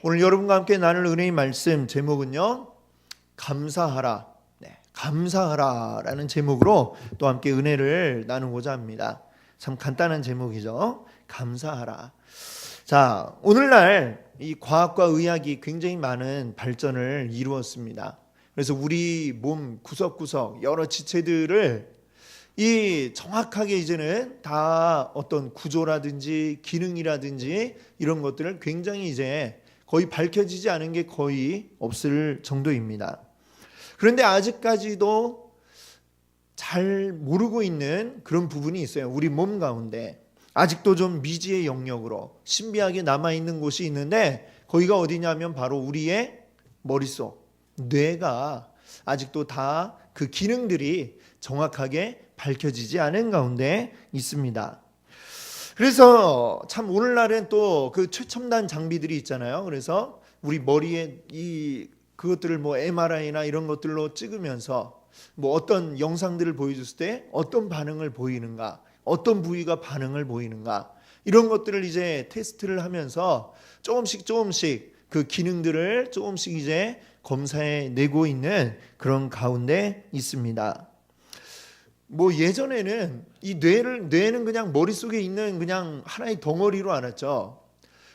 오늘 여러분과 함께 나눌 은혜의 말씀 제목은요, 감사하라. 네, 감사하라라는 제목으로 또 함께 은혜를 나누고자 합니다. 참 간단한 제목이죠. 감사하라. 자, 오늘날 이 과학과 의학이 굉장히 많은 발전을 이루었습니다. 그래서 우리 몸 구석구석 여러 지체들을 이 정확하게 이제는 다 어떤 구조라든지 기능이라든지 이런 것들을 굉장히 이제 거의 밝혀지지 않은 게 거의 없을 정도입니다. 그런데 아직까지도 잘 모르고 있는 그런 부분이 있어요. 우리 몸 가운데 아직도 좀 미지의 영역으로 신비하게 남아있는 곳이 있는데, 거기가 어디냐면 바로 우리의 머릿속, 뇌가 아직도 다 그 기능들이 정확하게 밝혀지지 않은 가운데 있습니다. 그래서 참 오늘날은 또 그 최첨단 장비들이 있잖아요. 그래서 우리 머리에 그것들을 뭐 MRI나 이런 것들로 찍으면서 뭐 어떤 영상들을 보여줬을 때 어떤 반응을 보이는가, 어떤 부위가 반응을 보이는가, 이런 것들을 이제 테스트를 하면서 조금씩 그 기능들을 조금씩 이제 검사해 내고 있는 그런 가운데 있습니다. 뭐 예전에는 이 뇌는 그냥 머릿속에 있는 그냥 하나의 덩어리로 알았죠.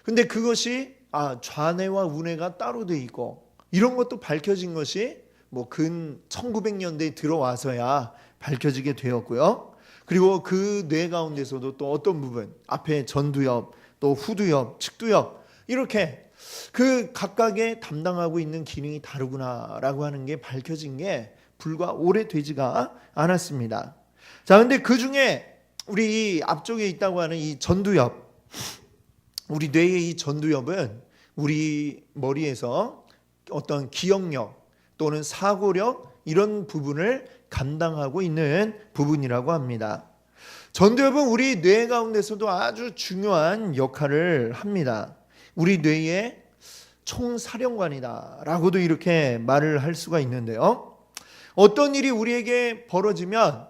근데 그것이 좌뇌와 우뇌가 따로 돼 있고 이런 것도 밝혀진 것이 뭐 근 1900년대에 들어와서야 밝혀지게 되었고요. 그리고 그 뇌 가운데서도 또 어떤 부분, 앞에 전두엽, 또 후두엽, 측두엽, 이렇게 그 각각의 담당하고 있는 기능이 다르구나라고 하는 게 밝혀진 게 불과 오래되지가 않았습니다. 자, 근데 그 중에 우리 이 앞쪽에 있다고 하는 이 전두엽, 우리 뇌의 이 전두엽은 우리 머리에서 어떤 기억력 또는 사고력 이런 부분을 감당하고 있는 부분이라고 합니다. 전두엽은 우리 뇌 가운데서도 아주 중요한 역할을 합니다. 우리 뇌의 총사령관이다라고도 이렇게 말을 할 수가 있는데요. 어떤 일이 우리에게 벌어지면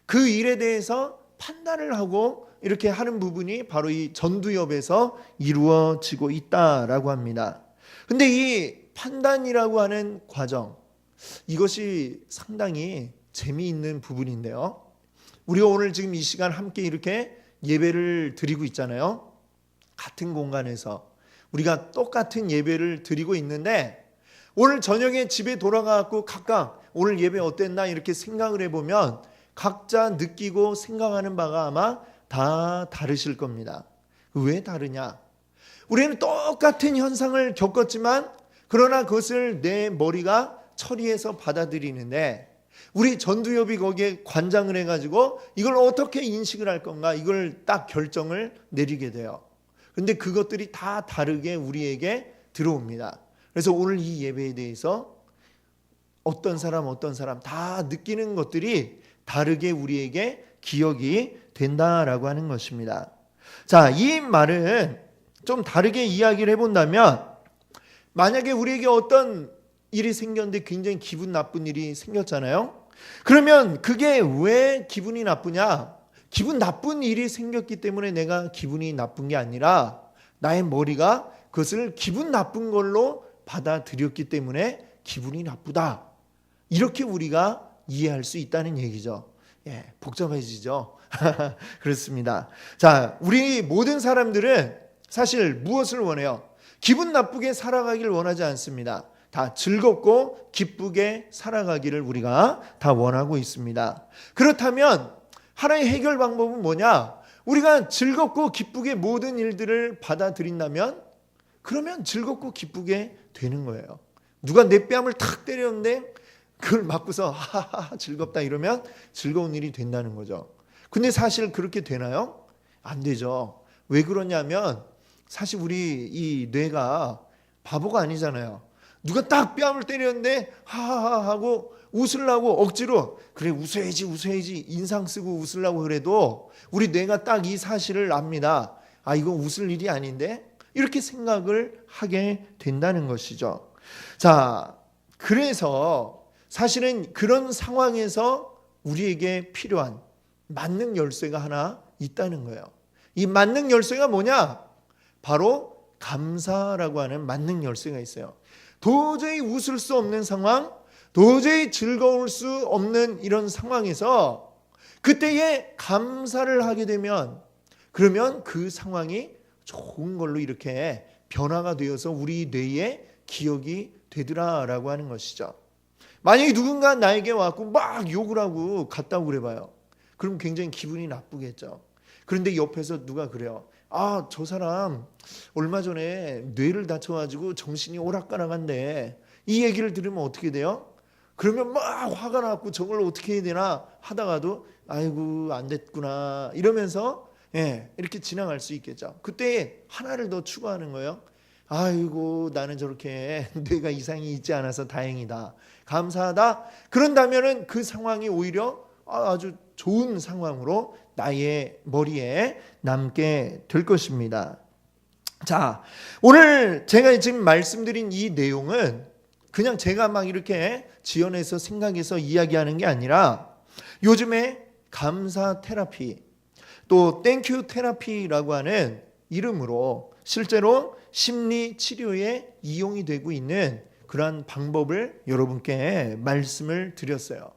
그 일에 대해서 판단을 하고 이렇게 하는 부분이 바로 이 전두엽에서 이루어지고 있다라고 합니다. 근데 이 판단이라고 하는 과정, 이것이 상당히 재미있는 부분인데요. 우리가 오늘 지금 이 시간 함께 이렇게 예배를 드리고 있잖아요. 같은 공간에서 우리가 똑같은 예배를 드리고 있는데, 오늘 저녁에 집에 돌아가고 각각 오늘 예배 어땠나 이렇게 생각을 해보면 각자 느끼고 생각하는 바가 아마 다 다르실 겁니다. 왜 다르냐? 우리는 똑같은 현상을 겪었지만 그러나 그것을 내 머리가 처리해서 받아들이는데, 우리 전두엽이 거기에 관장을 해가지고 이걸 어떻게 인식을 할 건가, 이걸 딱 결정을 내리게 돼요. 근데 그것들이 다 다르게 우리에게 들어옵니다. 그래서 오늘 이 예배에 대해서 어떤 사람 다 느끼는 것들이 다르게 우리에게 기억이 된다라고 하는 것입니다. 자, 이 말은 좀 다르게 이야기를 해본다면, 만약에 우리에게 어떤 일이 생겼는데 굉장히 기분 나쁜 일이 생겼잖아요. 그러면 그게 왜 기분이 나쁘냐? 기분 나쁜 일이 생겼기 때문에 내가 기분이 나쁜 게 아니라 나의 머리가 그것을 기분 나쁜 걸로 받아들였기 때문에 기분이 나쁘다. 이렇게 우리가 이해할 수 있다는 얘기죠. 예, 복잡해지죠. 그렇습니다. 자, 우리 모든 사람들은 사실 무엇을 원해요? 기분 나쁘게 살아가기를 원하지 않습니다. 다 즐겁고 기쁘게 살아가기를 우리가 다 원하고 있습니다. 그렇다면 하나의 해결 방법은 뭐냐? 우리가 즐겁고 기쁘게 모든 일들을 받아들인다면 그러면 즐겁고 기쁘게 되는 거예요. 누가 내 뺨을 탁 때렸는데 그걸 맞고서 하하하 즐겁다 이러면 즐거운 일이 된다는 거죠. 근데 사실 그렇게 되나요? 안 되죠. 왜 그러냐면 사실 우리 이 뇌가 바보가 아니잖아요. 누가 딱 뺨을 때렸는데 하하하 하고 웃으려고 억지로 그래 웃어야지 인상 쓰고 웃으려고 그래도 우리 뇌가 딱 이 사실을 압니다. 이거 웃을 일이 아닌데 이렇게 생각을 하게 된다는 것이죠. 자, 그래서 사실은 그런 상황에서 우리에게 필요한 만능 열쇠가 하나 있다는 거예요. 이 만능 열쇠가 뭐냐? 바로 감사라고 하는 만능 열쇠가 있어요. 도저히 웃을 수 없는 상황, 도저히 즐거울 수 없는 이런 상황에서 그때에 감사를 하게 되면, 그러면 그 상황이 좋은 걸로 이렇게 변화가 되어서 우리 뇌에 기억이 되더라라고 하는 것이죠. 만약에 누군가 나에게 와서 막 욕을 하고 갔다고 그래봐요. 그럼 굉장히 기분이 나쁘겠죠. 그런데 옆에서 누가 그래요. 아, 저 사람 얼마 전에 뇌를 다쳐가지고 정신이 오락가락한데, 이 얘기를 들으면 어떻게 돼요? 그러면 막 화가 나고 저걸 어떻게 해야 되나 하다가도 아이고 안 됐구나 이러면서 이렇게 지나갈 수 있겠죠. 그때 하나를 더 추가하는 거예요. 아이고 나는 저렇게 뇌가 이상이 있지 않아서 다행이다, 감사하다. 그런다면은 그 상황이 오히려 아주 좋은 상황으로 나의 머리에 남게 될 것입니다. 자, 오늘 제가 지금 말씀드린 이 내용은 그냥 제가 막 이렇게 지어내서 생각해서 이야기하는 게 아니라, 요즘에 감사 테라피, 또 땡큐 테라피라고 하는 이름으로 실제로 심리 치료에 이용이 되고 있는 그러한 방법을 여러분께 말씀을 드렸어요.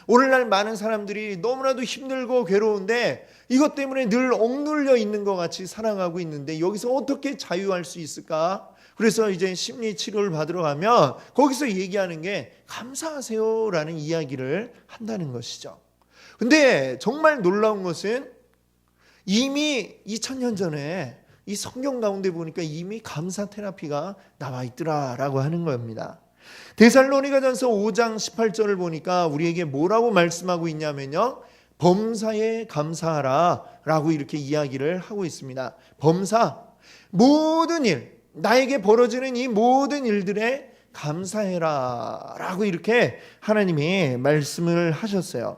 오늘날 많은 사람들이 너무나도 힘들고 괴로운데 이것 때문에 늘 억눌려 있는 것 같이 살아가고 있는데, 여기서 어떻게 자유할 수 있을까? 그래서 이제 심리 치료를 받으러 가면 거기서 얘기하는 게 감사하세요라는 이야기를 한다는 것이죠. 근데 정말 놀라운 것은 이미 2000년 전에 이 성경 가운데 보니까 이미 감사 테라피가 나와 있더라라고 하는 겁니다. 데살로니가전서 5장 18절을 보니까 우리에게 뭐라고 말씀하고 있냐면요, 범사에 감사하라 라고 이렇게 이야기를 하고 있습니다. 범사, 모든 일, 나에게 벌어지는 이 모든 일들에 감사해라 라고 이렇게 하나님이 말씀을 하셨어요.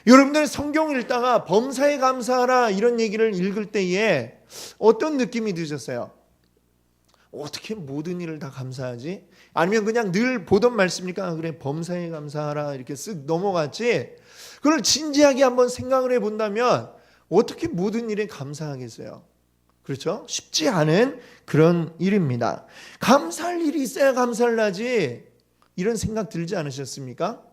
여러분들 성경 읽다가 범사에 감사하라 이런 얘기를 읽을 때에 어떤 느낌이 드셨어요? 어떻게 모든 일을 다 감사하지? 아니면 그냥 늘 보던 말씀이니까 그래 범사에 감사하라 이렇게 쓱 넘어갔지, 그걸 진지하게 한번 생각을 해본다면 어떻게 모든 일에 감사하겠어요? 그렇죠? 쉽지 않은 그런 일입니다. 감사할 일이 있어야 감사를 하지, 이런 생각 들지 않으셨습니까?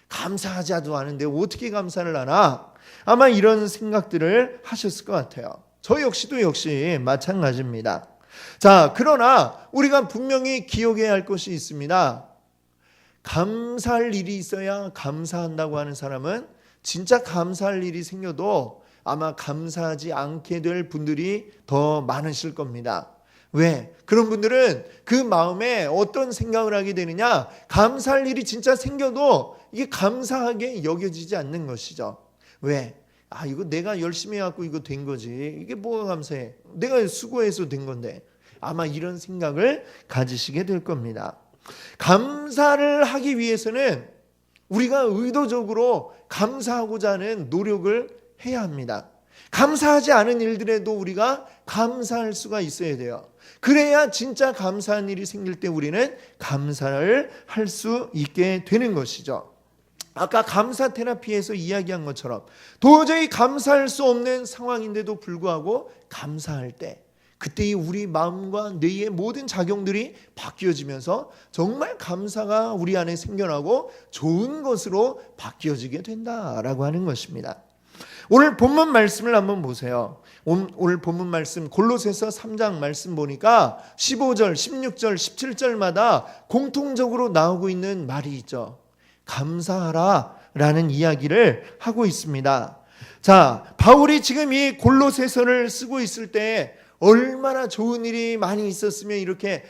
감사하지도 않은데 어떻게 감사를 하나? 아마 이런 생각들을 하셨을 것 같아요. 저 역시도 역시 마찬가지입니다. 자, 그러나 우리가 분명히 기억해야 할 것이 있습니다. 감사할 일이 있어야 감사한다고 하는 사람은 진짜 감사할 일이 생겨도 아마 감사하지 않게 될 분들이 더 많으실 겁니다. 왜? 그런 분들은 그 마음에 어떤 생각을 하게 되느냐, 감사할 일이 진짜 생겨도 이게 감사하게 여겨지지 않는 것이죠. 왜? 아, 이거 내가 열심히 해갖고 이거 된 거지, 이게 뭐가 감사해, 내가 수고해서 된 건데, 아마 이런 생각을 가지시게 될 겁니다. 감사를 하기 위해서는 우리가 의도적으로 감사하고자 하는 노력을 해야 합니다. 감사하지 않은 일들에도 우리가 감사할 수가 있어야 돼요. 그래야 진짜 감사한 일이 생길 때 우리는 감사를 할 수 있게 되는 것이죠. 아까 감사 테라피에서 이야기한 것처럼 도저히 감사할 수 없는 상황인데도 불구하고 감사할 때, 그때의 우리 마음과 뇌의 모든 작용들이 바뀌어지면서 정말 감사가 우리 안에 생겨나고 좋은 것으로 바뀌어지게 된다라고 하는 것입니다. 오늘 본문 말씀을 한번 보세요. 오늘 본문 말씀 골로새서 3장 말씀 보니까 15절, 16절, 17절마다 공통적으로 나오고 있는 말이 있죠. 감사하라 라는 이야기를 하고 있습니다. 자, 바울이 지금 이 골로새서를 쓰고 있을 때 얼마나 좋은 일이 많이 있었으면 이렇게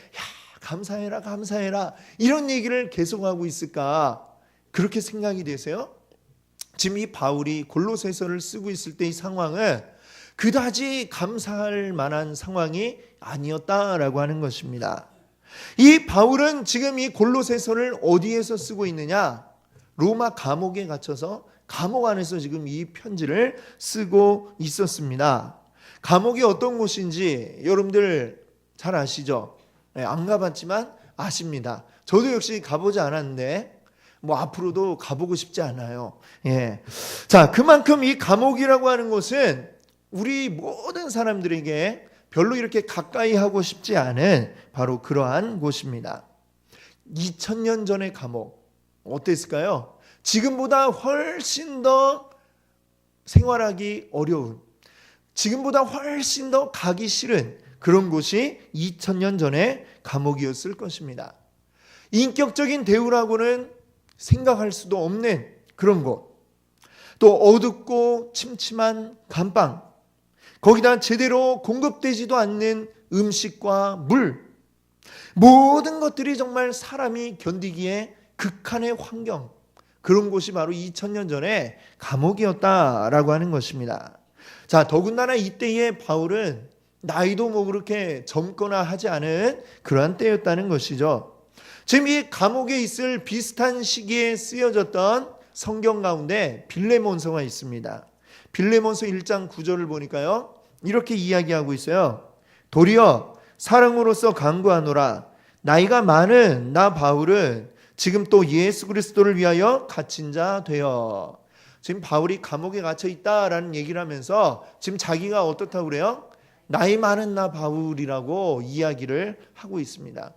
감사해라 감사해라 이런 얘기를 계속하고 있을까, 그렇게 생각이 되세요? 지금 이 바울이 골로새서를 쓰고 있을 때 이 상황은 그다지 감사할 만한 상황이 아니었다라고 하는 것입니다. 이 바울은 지금 이 골로새서를 어디에서 쓰고 있느냐? 로마 감옥에 갇혀서 감옥 안에서 지금 이 편지를 쓰고 있었습니다. 감옥이 어떤 곳인지 여러분들 잘 아시죠? 안 가봤지만 아십니다. 저도 역시 가보지 않았는데 앞으로도 가보고 싶지 않아요. 자, 그만큼 이 감옥이라고 하는 곳은 우리 모든 사람들에게 별로 이렇게 가까이 하고 싶지 않은 바로 그러한 곳입니다. 2000년 전의 감옥 어땠을까요? 지금보다 훨씬 더 생활하기 어려운, 지금보다 훨씬 더 가기 싫은 그런 곳이 2000년 전의 감옥이었을 것입니다. 인격적인 대우라고는 생각할 수도 없는 그런 곳, 또 어둡고 침침한 감방, 거기다 제대로 공급되지도 않는 음식과 물, 모든 것들이 정말 사람이 견디기에 극한의 환경, 그런 곳이 바로 2000년 전에 감옥이었다라고 하는 것입니다. 자, 더군다나 이때의 바울은 나이도 뭐 그렇게 젊거나 하지 않은 그러한 때였다는 것이죠. 지금 이 감옥에 있을 비슷한 시기에 쓰여졌던 성경 가운데 빌레몬서가 있습니다. 빌레몬서 1장 9절을 보니까요, 이렇게 이야기하고 있어요. 도리어 사랑으로서 간구하노라. 나이가 많은 나 바울은 지금 또 예수 그리스도를 위하여 갇힌 자 되어. 지금 바울이 감옥에 갇혀 있다라는 얘기를 하면서 지금 자기가 어떻다고 그래요? 나이 많은 나 바울이라고 이야기를 하고 있습니다.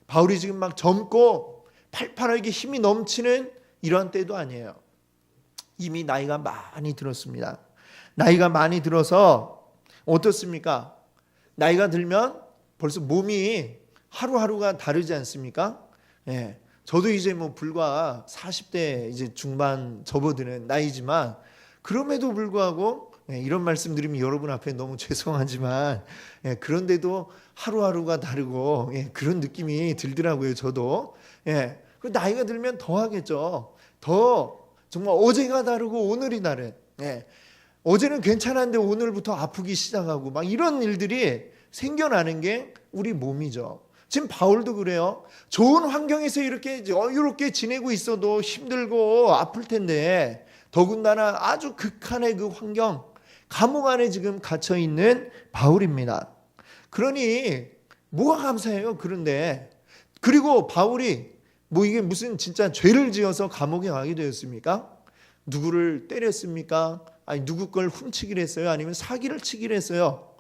바울이 지금 막 젊고 팔팔하게 힘이 넘치는 이런 때도 아니에요. 이미 나이가 많이 들었습니다. 나이가 많이 들어서 어떻습니까? 나이가 들면 벌써 몸이 하루하루가 다르지 않습니까? 예. 저도 이제 뭐 불과 40대 이제 중반 접어드는 나이지만 그럼에도 불구하고 이런 말씀 드리면 여러분 앞에 너무 죄송하지만 그런데도 하루하루가 다르고 그런 느낌이 들더라고요. 저도. 나이가 들면 더 하겠죠. 더 정말 어제가 다르고 오늘이 다른. 어제는 괜찮았는데 오늘부터 아프기 시작하고 막 이런 일들이 생겨나는 게 우리 몸이죠. 지금 바울도 그래요. 좋은 환경에서 이렇게 여유롭게 지내고 있어도 힘들고 아플 텐데 더군다나 아주 극한의 그 환경, 감옥 안에 지금 갇혀 있는 바울입니다. 그러니 뭐가 감사해요? 그런데 그리고 바울이 뭐 이게 무슨 진짜 죄를 지어서 감옥에 가게 되었습니까? 누구를 때렸습니까? 아니 누구 걸 훔치기를 했어요? 아니면 사기를 치기를 했어요?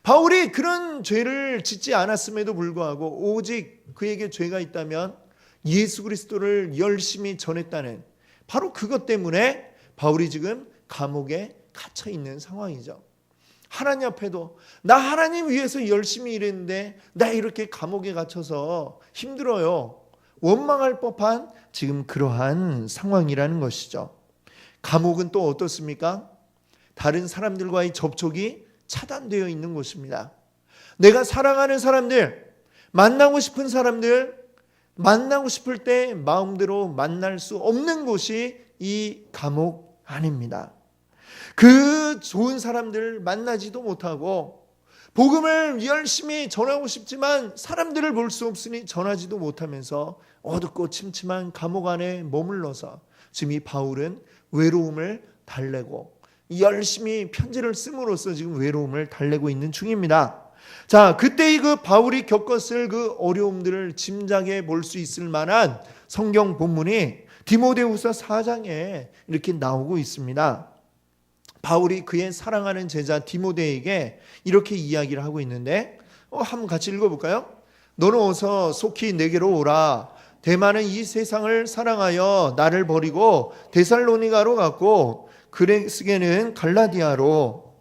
바울이 그런 죄를 짓지 않았음에도 불구하고 오직 그에게 죄가 있다면 예수 그리스도를 열심히 전했다는 바로 그것 때문에 바울이 지금 감옥에 갇혀 있는 상황이죠. 하나님 앞에도 나 하나님 위해서 열심히 일했는데 나 이렇게 감옥에 갇혀서 힘들어요. 원망할 법한 지금 그러한 상황이라는 것이죠. 감옥은 또 어떻습니까? 다른 사람들과의 접촉이 차단되어 있는 곳입니다. 내가 사랑하는 사람들, 만나고 싶은 사람들, 만나고 싶을 때 마음대로 만날 수 없는 곳이 이 감옥 안입니다. 그 좋은 사람들 만나지도 못하고 복음을 열심히 전하고 싶지만 사람들을 볼 수 없으니 전하지도 못하면서 어둡고 침침한 감옥 안에 머물러서 지금 이 바울은 외로움을 달래고 열심히 편지를 씀으로써 지금 외로움을 달래고 있는 중입니다. 자, 그때 그 바울이 겪었을 그 어려움들을 짐작해 볼 수 있을 만한 성경 본문이 디모데후서 4장에 이렇게 나오고 있습니다. 바울이 그의 사랑하는 제자 디모데에게 이렇게 이야기를 하고 있는데 한번 같이 읽어볼까요? 너는 어서 속히 내게로 오라. 대만은 이 세상을 사랑하여 나를 버리고 데살로니가로 갔고 그레스게는 갈라디아로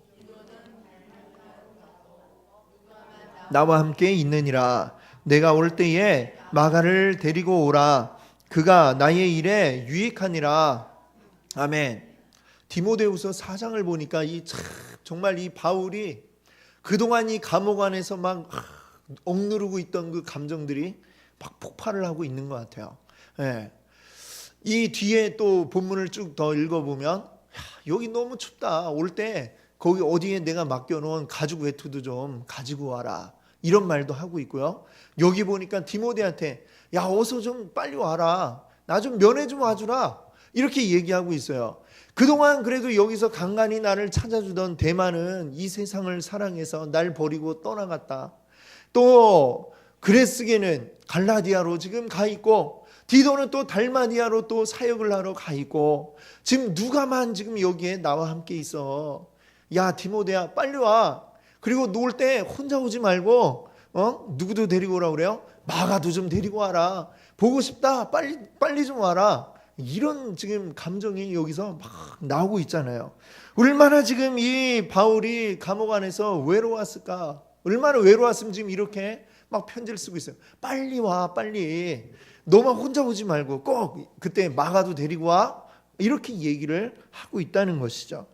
나와 함께 있느니라. 내가 올 때에 마가를 데리고 오라. 그가 나의 일에 유익하니라. 아멘. 디모데후서 4장을 보니까 정말 이 바울이 그동안 이 감옥 안에서 막 억누르고 있던 그 감정들이 막 폭발을 하고 있는 것 같아요. 이 뒤에 또 본문을 쭉 더 읽어보면 여기 너무 춥다. 올 때 거기 어디에 내가 맡겨놓은 가죽 외투도 좀 가지고 와라. 이런 말도 하고 있고요. 여기 보니까 디모데한테 야 어서 좀 빨리 와라. 나 좀 면회 좀 와주라. 이렇게 얘기하고 있어요. 그동안 그래도 여기서 간간히 나를 찾아주던 대만은 이 세상을 사랑해서 날 버리고 떠나갔다. 또 그레스게는 갈라디아로 지금 가 있고 디도는 또 달마니아로 또 사역을 하러 가 있고 지금 누가만 지금 여기에 나와 함께 있어. 야 디모데야 빨리 와. 그리고 놀 때 혼자 오지 말고 누구도 데리고 오라고 그래요? 마가도 좀 데리고 와라. 보고 싶다. 빨리 좀 와라. 이런 지금 감정이 여기서 막 나오고 있잖아요. 얼마나 지금 이 바울이 감옥 안에서 외로웠을까? 얼마나 외로웠으면 지금 이렇게 막 편지를 쓰고 있어요. 빨리 와, 빨리. 너만 혼자 오지 말고 꼭 그때 마가도 데리고 와. 이렇게 얘기를 하고 있다는 것이죠.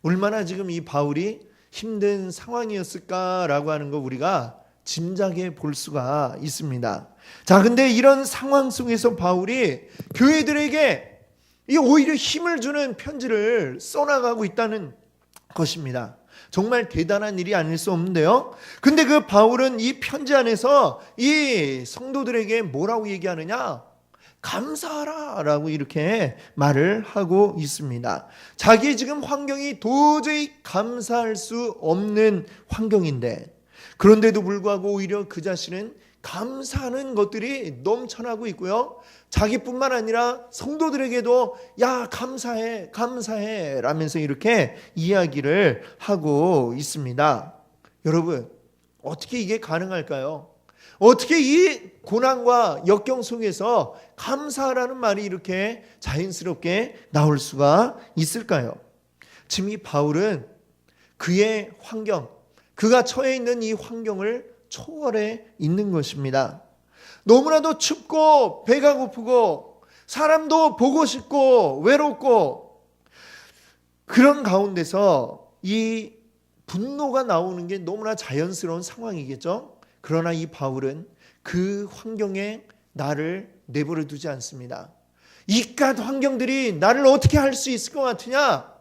얼마나 지금 이 바울이 힘든 상황이었을까라고 하는 거 우리가 짐작해 볼 수가 있습니다. 자, 근데 이런 상황 속에서 바울이 교회들에게 오히려 힘을 주는 편지를 써나가고 있다는 것입니다. 정말 대단한 일이 아닐 수 없는데요. 근데 그 바울은 이 편지 안에서 이 성도들에게 뭐라고 얘기하느냐? 감사하라 라고 이렇게 말을 하고 있습니다. 자기 지금 환경이 도저히 감사할 수 없는 환경인데, 그런데도 불구하고 오히려 그 자신은 감사하는 것들이 넘쳐나고 있고요. 자기뿐만 아니라 성도들에게도 야, 감사해, 감사해 라면서 이렇게 이야기를 하고 있습니다. 여러분, 어떻게 이게 가능할까요? 어떻게 이 고난과 역경 속에서 감사라는 말이 이렇게 자연스럽게 나올 수가 있을까요? 지금 이 바울은 그의 환경, 그가 처해 있는 이 환경을 초월해 있는 것입니다. 너무나도 춥고 배가 고프고 사람도 보고 싶고 외롭고 그런 가운데서 이 분노가 나오는 게 너무나 자연스러운 상황이겠죠. 그러나 이 바울은 그 환경에 나를 내버려 두지 않습니다. 이깟 환경들이 나를 어떻게 할 수 있을 것 같으냐?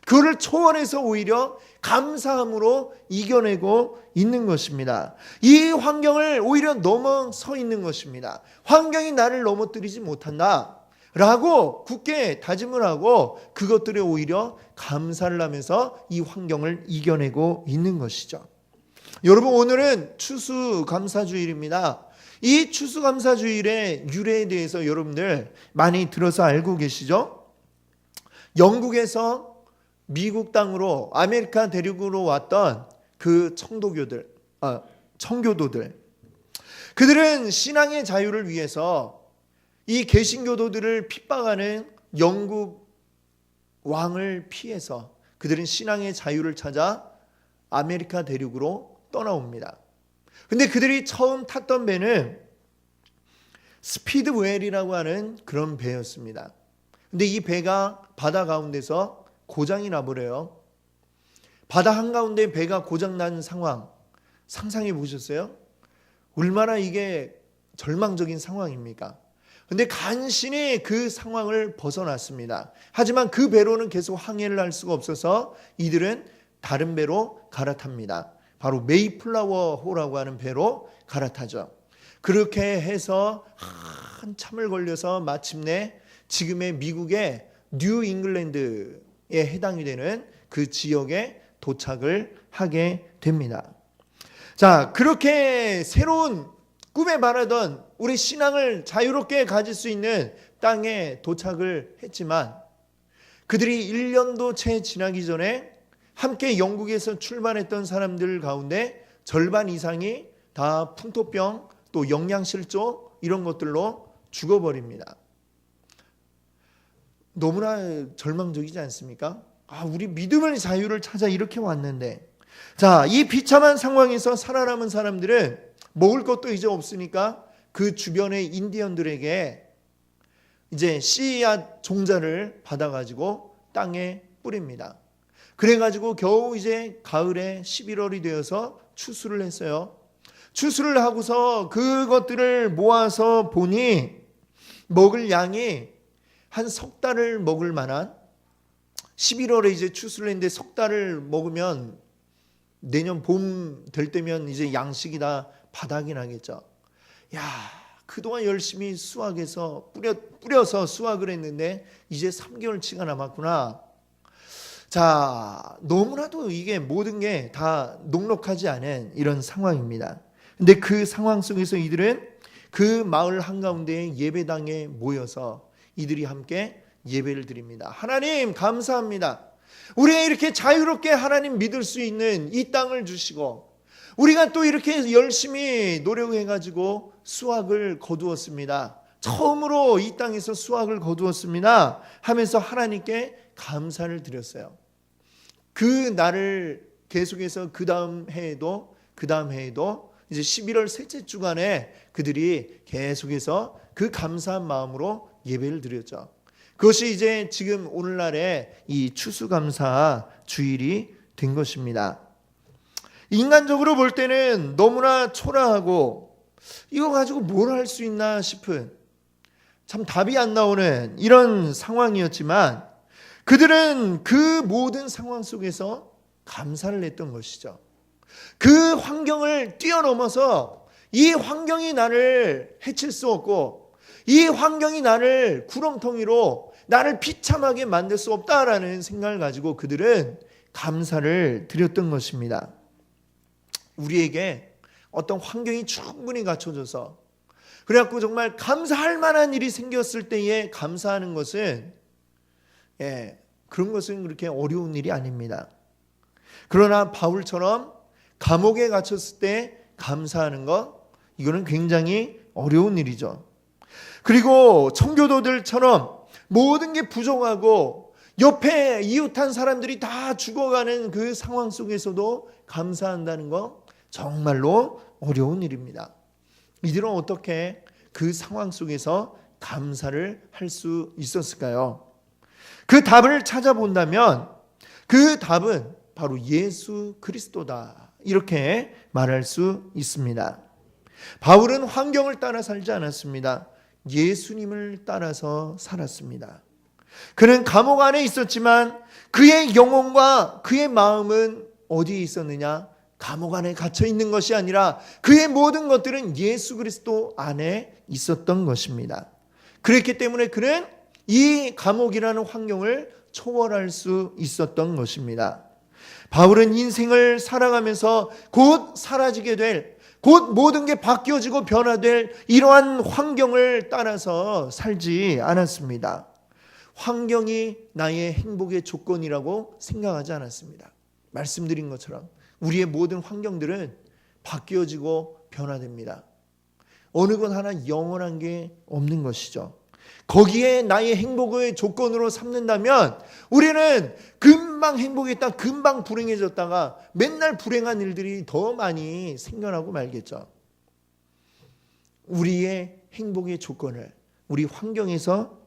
그거를 초월해서 오히려 감사함으로 이겨내고 있는 것입니다. 이 환경을 오히려 넘어서 있는 것입니다. 환경이 나를 넘어뜨리지 못한다 라고 굳게 다짐을 하고 그것들에 오히려 감사를 하면서 이 환경을 이겨내고 있는 것이죠. 여러분, 오늘은 추수감사주일입니다. 이 추수감사주일의 유래에 대해서 여러분들 많이 들어서 알고 계시죠? 영국에서 미국 땅으로 아메리카 대륙으로 왔던 그 청교도들, 그들은 신앙의 자유를 위해서 이 개신교도들을 핍박하는 영국 왕을 피해서 그들은 신앙의 자유를 찾아 아메리카 대륙으로 떠나옵니다. 근데 그들이 처음 탔던 배는 스피드웰이라고 하는 그런 배였습니다. 근데 이 배가 바다 가운데서 고장이 나버려요. 바다 한가운데 배가 고장난 상황 상상해 보셨어요? 얼마나 이게 절망적인 상황입니까? 근데 간신히 그 상황을 벗어났습니다. 하지만 그 배로는 계속 항해를 할 수가 없어서 이들은 다른 배로 갈아탑니다. 바로 메이플라워호라고 하는 배로 갈아타죠. 그렇게 해서 한참을 걸려서 마침내 지금의 미국의 뉴 잉글랜드에 해당이 되는 그 지역에 도착을 하게 됩니다. 자, 그렇게 새로운 꿈에 바라던 우리 신앙을 자유롭게 가질 수 있는 땅에 도착을 했지만 그들이 1년도 채 지나기 전에 함께 영국에서 출발했던 사람들 가운데 절반 이상이 다 풍토병 또 영양실조 이런 것들로 죽어버립니다. 너무나 절망적이지 않습니까? 우리 믿음의 자유를 찾아 이렇게 왔는데, 자, 이 비참한 상황에서 살아남은 사람들은 먹을 것도 이제 없으니까 그 주변의 인디언들에게 이제 씨앗 종자를 받아가지고 땅에 뿌립니다. 그래가지고 겨우 이제 가을에 11월이 되어서 추수를 했어요. 추수를 하고서 그것들을 모아서 보니 먹을 양이 한 석 달을 먹을 만한, 11월에 이제 추수를 했는데 석 달을 먹으면 내년 봄 될 때면 이제 양식이 다 바닥이 나겠죠. 야, 그동안 열심히 수확해서 뿌려서 수확을 했는데 이제 3개월치가 남았구나. 자, 너무나도 이게 모든 게 다 녹록하지 않은 이런 상황입니다. 근데 그 상황 속에서 이들은 그 마을 한가운데 예배당에 모여서 이들이 함께 예배를 드립니다. 하나님 감사합니다. 우리가 이렇게 자유롭게 하나님 믿을 수 있는 이 땅을 주시고 우리가 또 이렇게 열심히 노력해가지고 수확을 거두었습니다. 처음으로 이 땅에서 수확을 거두었습니다 하면서 하나님께 감사를 드렸어요. 그 날을 계속해서 그 다음 해에도 이제 11월 셋째 주간에 그들이 계속해서 그 감사한 마음으로 예배를 드렸죠. 그것이 이제 지금 오늘날의 이 추수감사 주일이 된 것입니다. 인간적으로 볼 때는 너무나 초라하고 이거 가지고 뭘 할 수 있나 싶은 참 답이 안 나오는 이런 상황이었지만 그들은 그 모든 상황 속에서 감사를 했던 것이죠. 그 환경을 뛰어넘어서 이 환경이 나를 해칠 수 없고 이 환경이 나를 구렁텅이로 나를 비참하게 만들 수 없다라는 생각을 가지고 그들은 감사를 드렸던 것입니다. 우리에게 어떤 환경이 충분히 갖춰져서 그래갖고 정말 감사할 만한 일이 생겼을 때에 감사하는 것은 그런 것은 그렇게 어려운 일이 아닙니다. 그러나 바울처럼 감옥에 갇혔을 때 감사하는 것, 이거는 굉장히 어려운 일이죠. 그리고 청교도들처럼 모든 게 부족하고 옆에 이웃한 사람들이 다 죽어가는 그 상황 속에서도 감사한다는 것 정말로 어려운 일입니다. 이들은 어떻게 그 상황 속에서 감사를 할 수 있었을까요? 그 답을 찾아본다면 그 답은 바로 예수 그리스도다, 이렇게 말할 수 있습니다. 바울은 환경을 따라 살지 않았습니다. 예수님을 따라서 살았습니다. 그는 감옥 안에 있었지만 그의 영혼과 그의 마음은 어디에 있었느냐? 감옥 안에 갇혀 있는 것이 아니라 그의 모든 것들은 예수 그리스도 안에 있었던 것입니다. 그렇기 때문에 그는 이 감옥이라는 환경을 초월할 수 있었던 것입니다. 바울은 인생을 살아가면서 곧 사라지게 될, 곧 모든 게 바뀌어지고 변화될 이러한 환경을 따라서 살지 않았습니다. 환경이 나의 행복의 조건이라고 생각하지 않았습니다. 말씀드린 것처럼 우리의 모든 환경들은 바뀌어지고 변화됩니다. 어느 것 하나 영원한 게 없는 것이죠. 거기에 나의 행복의 조건으로 삼는다면 우리는 금방 행복했다 금방 불행해졌다가 맨날 불행한 일들이 더 많이 생겨나고 말겠죠. 우리의 행복의 조건을 우리 환경에서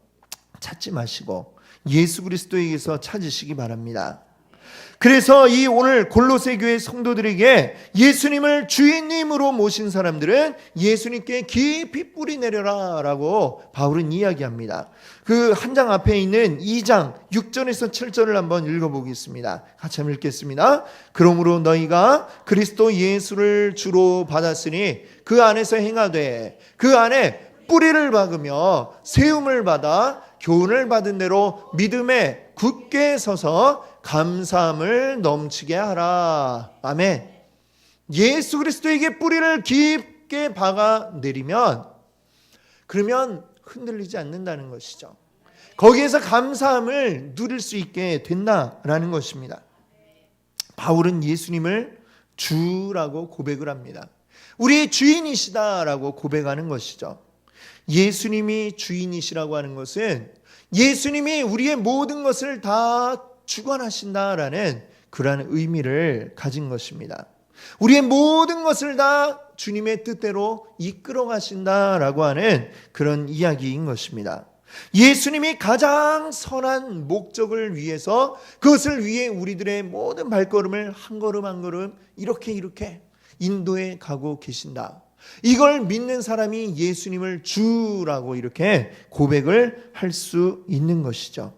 찾지 마시고 예수 그리스도에게서 찾으시기 바랍니다. 그래서 이 오늘 골로새 교회 성도들에게 예수님을 주인님으로 모신 사람들은 예수님께 깊이 뿌리 내려라 라고 바울은 이야기합니다. 그 한 장 앞에 있는 2장 6절에서 7절을 한번 읽어보겠습니다. 같이 한번 읽겠습니다. 그러므로 너희가 그리스도 예수를 주로 받았으니 그 안에서 행하되 그 안에 뿌리를 박으며 세움을 받아 교훈을 받은 대로 믿음에 굳게 서서 감사함을 넘치게 하라. 아멘. 예수 그리스도에게 뿌리를 깊게 박아 내리면 그러면 흔들리지 않는다는 것이죠. 거기에서 감사함을 누릴 수 있게 된다라는 것입니다. 바울은 예수님을 주라고 고백을 합니다. 우리의 주인이시다라고 고백하는 것이죠. 예수님이 주인이시라고 하는 것은 예수님이 우리의 모든 것을 다 주관하신다라는 그러한 의미를 가진 것입니다. 우리의 모든 것을 다 주님의 뜻대로 이끌어 가신다라고 하는 그런 이야기인 것입니다. 예수님이 가장 선한 목적을 위해서 그것을 위해 우리들의 모든 발걸음을 한 걸음 한 걸음 이렇게 인도해 가고 계신다. 이걸 믿는 사람이 예수님을 주라고 이렇게 고백을 할 수 있는 것이죠.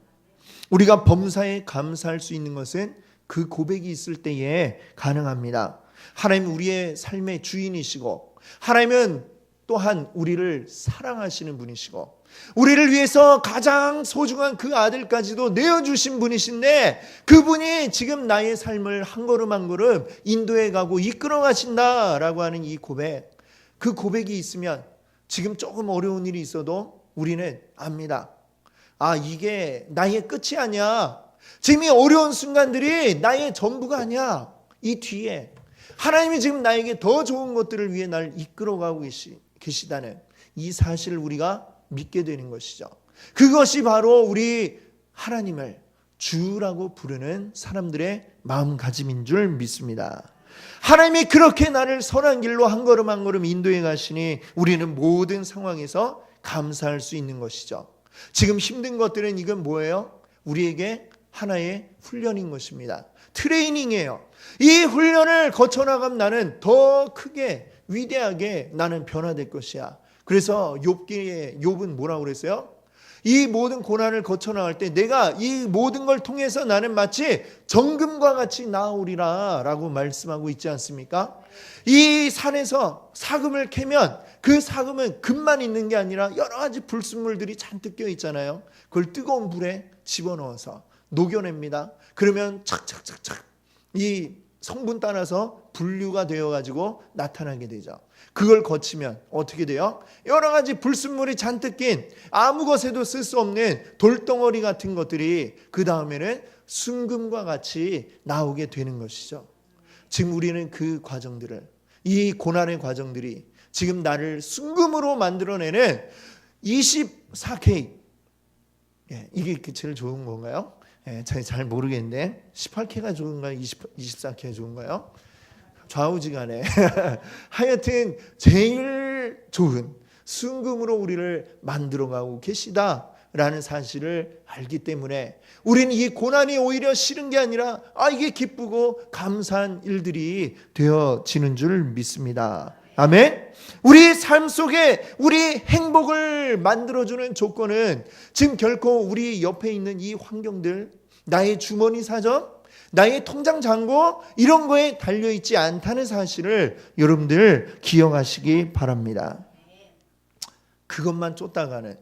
우리가 범사에 감사할 수 있는 것은 그 고백이 있을 때에 가능합니다. 하나님 우리의 삶의 주인이시고 하나님은 또한 우리를 사랑하시는 분이시고 우리를 위해서 가장 소중한 그 아들까지도 내어주신 분이신데 그분이 지금 나의 삶을 한 걸음 한 걸음 인도해 가고 이끌어 가신다라고 하는 이 고백, 그 고백이 있으면 지금 조금 어려운 일이 있어도 우리는 압니다. 아, 이게 나의 끝이 아니야. 지금 이 어려운 순간들이 나의 전부가 아니야. 이 뒤에 하나님이 지금 나에게 더 좋은 것들을 위해 나를 이끌어가고 계시다는 이 사실을 우리가 믿게 되는 것이죠. 그것이 바로 우리 하나님을 주라고 부르는 사람들의 마음가짐인 줄 믿습니다. 하나님이 그렇게 나를 선한 길로 한 걸음 한 걸음 인도해 가시니 우리는 모든 상황에서 감사할 수 있는 것이죠. 지금 힘든 것들은 이건 뭐예요? 우리에게 하나의 훈련인 것입니다. 트레이닝이에요. 이 훈련을 거쳐나가면 나는 더 크게 위대하게 나는 변화될 것이야. 그래서 욥은 뭐라고 그랬어요? 이 모든 고난을 거쳐나갈 때 내가 이 모든 걸 통해서 나는 마치 정금과 같이 나아오리라 라고 말씀하고 있지 않습니까? 이 산에서 사금을 캐면 그 사금은 금만 있는 게 아니라 여러 가지 불순물들이 잔뜩 껴 있잖아요. 그걸 뜨거운 불에 집어넣어서 녹여냅니다. 그러면 착착착착 이 성분 따라서 분류가 되어가지고 나타나게 되죠. 그걸 거치면 어떻게 돼요? 여러 가지 불순물이 잔뜩 낀 아무 것에도 쓸 수 없는 돌덩어리 같은 것들이 그 다음에는 순금과 같이 나오게 되는 것이죠. 지금 우리는 그 과정들을, 이 고난의 과정들이 지금 나를 순금으로 만들어내는 24K, 이게 제일 좋은 건가요? 잘 모르겠는데 18K가 좋은가요? 24K가 좋은가요? 좌우지간에 하여튼 제일 좋은 순금으로 우리를 만들어가고 계시다라는 사실을 알기 때문에 우리는 이 고난이 오히려 싫은 게 아니라 이게 기쁘고 감사한 일들이 되어지는 줄 믿습니다. 아멘. 우리 삶 속에 우리 행복을 만들어주는 조건은 지금 결코 우리 옆에 있는 이 환경들, 나의 주머니 사정, 나의 통장 잔고 이런 거에 달려있지 않다는 사실을 여러분들 기억하시기 바랍니다. 그것만 쫓다가는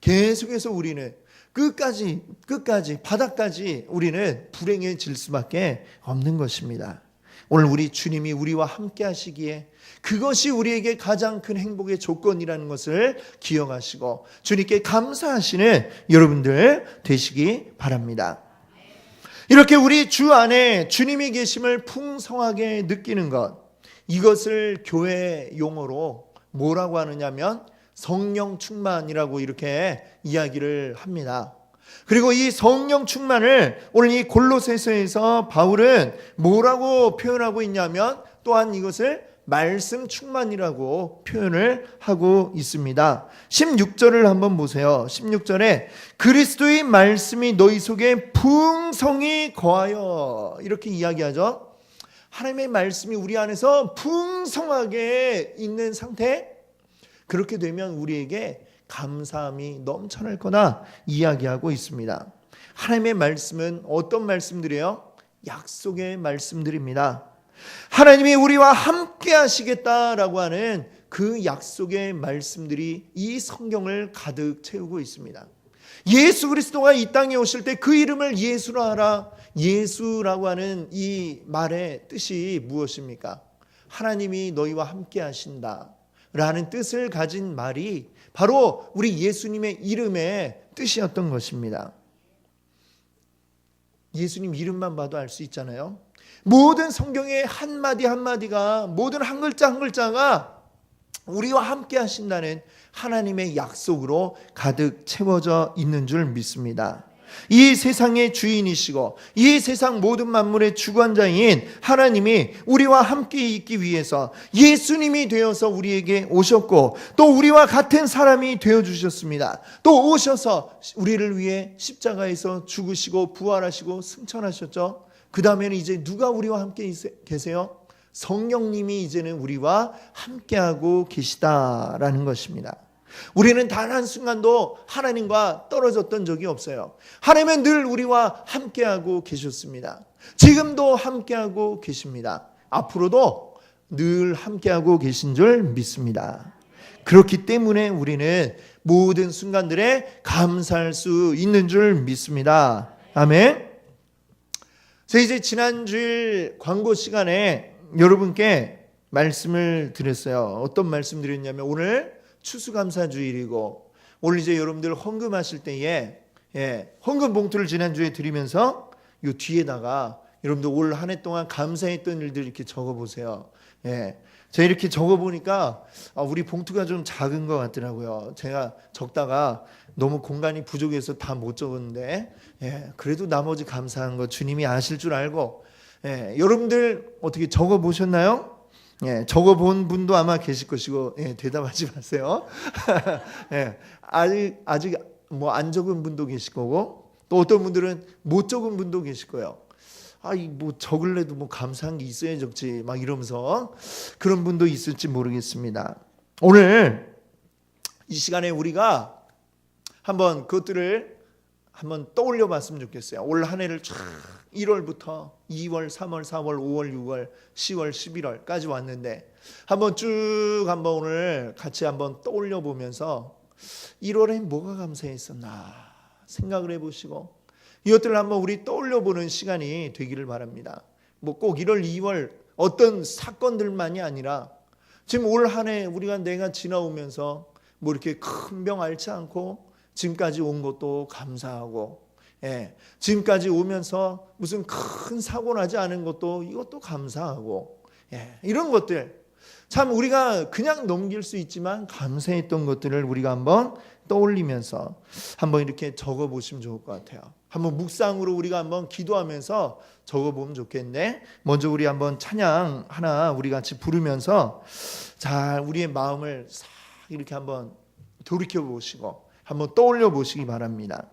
계속해서 우리는 끝까지 바닥까지 우리는 불행해질 수밖에 없는 것입니다. 오늘 우리 주님이 우리와 함께 하시기에 그것이 우리에게 가장 큰 행복의 조건이라는 것을 기억하시고 주님께 감사하시는 여러분들 되시기 바랍니다. 이렇게 우리 주 안에 주님이 계심을 풍성하게 느끼는 것, 이것을 교회 용어로 뭐라고 하느냐면 성령 충만이라고 이렇게 이야기를 합니다. 그리고 이 성령 충만을 오늘 이 골로새서에서 바울은 뭐라고 표현하고 있냐면 또한 이것을 말씀 충만이라고 표현을 하고 있습니다. 16절을 한번 보세요. 16절에 그리스도의 말씀이 너희 속에 풍성히 거하여 이렇게 이야기하죠. 하나님의 말씀이 우리 안에서 풍성하게 있는 상태, 그렇게 되면 우리에게 감사함이 넘쳐날 거나 이야기하고 있습니다. 하나님의 말씀은 어떤 말씀들이에요? 약속의 말씀들입니다. 하나님이 우리와 함께 하시겠다라고 하는 그 약속의 말씀들이 이 성경을 가득 채우고 있습니다. 예수 그리스도가 이 땅에 오실 때 그 이름을 예수로 하라. 예수라고 하는 이 말의 뜻이 무엇입니까? 하나님이 너희와 함께 하신다 라는 뜻을 가진 말이 바로 우리 예수님의 이름의 뜻이었던 것입니다. 예수님 이름만 봐도 알 수 있잖아요. 모든 성경의 한마디 한마디가, 모든 한 글자 한 글자가 우리와 함께 하신다는 하나님의 약속으로 가득 채워져 있는 줄 믿습니다. 이 세상의 주인이시고 이 세상 모든 만물의 주관자인 하나님이 우리와 함께 있기 위해서 예수님이 되어서 우리에게 오셨고 또 우리와 같은 사람이 되어주셨습니다. 또 오셔서 우리를 위해 십자가에서 죽으시고 부활하시고 승천하셨죠. 그 다음에는 이제 누가 우리와 함께 계세요? 성령님이 이제는 우리와 함께하고 계시다라는 것입니다. 우리는 단 한순간도 하나님과 떨어졌던 적이 없어요. 하나님은 늘 우리와 함께하고 계셨습니다. 지금도 함께하고 계십니다. 앞으로도 늘 함께하고 계신 줄 믿습니다. 그렇기 때문에 우리는 모든 순간들에 감사할 수 있는 줄 믿습니다. 아멘. 이제 지난주일 광고 시간에 여러분께 말씀을 드렸어요. 어떤 말씀 드렸냐면 오늘 추수감사주일이고 오늘 이제 여러분들 헌금하실 때에 헌금 봉투를 지난주에 드리면서 요 뒤에다가 여러분들 올 한 해 동안 감사했던 일들 이렇게 적어보세요. 제가 이렇게 적어보니까 우리 봉투가 좀 작은 것 같더라고요. 제가 적다가 너무 공간이 부족해서 다 못 적었는데 그래도 나머지 감사한 거 주님이 아실 줄 알고 여러분들 어떻게 적어보셨나요? 적어본 분도 아마 계실 것이고 대답하지 마세요. 아직 뭐 안 적은 분도 계실 거고 또 어떤 분들은 못 적은 분도 계실 거예요. 뭐 적을래도 뭐 감사한 게 있어야 적지 막 이러면서 그런 분도 있을지 모르겠습니다. 오늘 이 시간에 우리가 한번 그것들을 한번 떠올려 봤으면 좋겠어요. 올 한 해를 쫙 1월부터 2월, 3월, 4월, 5월, 6월, 10월, 11월까지 왔는데 한번 쭉 한번 오늘 같이 한번 떠올려 보면서 1월에 뭐가 감사했었나 생각을 해보시고 이것들을 한번 우리 떠올려 보는 시간이 되기를 바랍니다. 뭐 꼭 1월, 2월 어떤 사건들만이 아니라 지금 올 한 해 우리가 내가 지나오면서 뭐 이렇게 큰 병 앓지 않고 지금까지 온 것도 감사하고 지금까지 오면서 무슨 큰 사고 나지 않은 것도 이것도 감사하고 이런 것들 참 우리가 그냥 넘길 수 있지만 감사했던 것들을 우리가 한번 떠올리면서 한번 이렇게 적어보시면 좋을 것 같아요. 한번 묵상으로 우리가 한번 기도하면서 적어보면 좋겠네. 먼저 우리 한번 찬양 하나 우리 같이 부르면서 자 우리의 마음을 싹 이렇게 한번 돌이켜 보시고 한번 떠올려 보시기 바랍니다.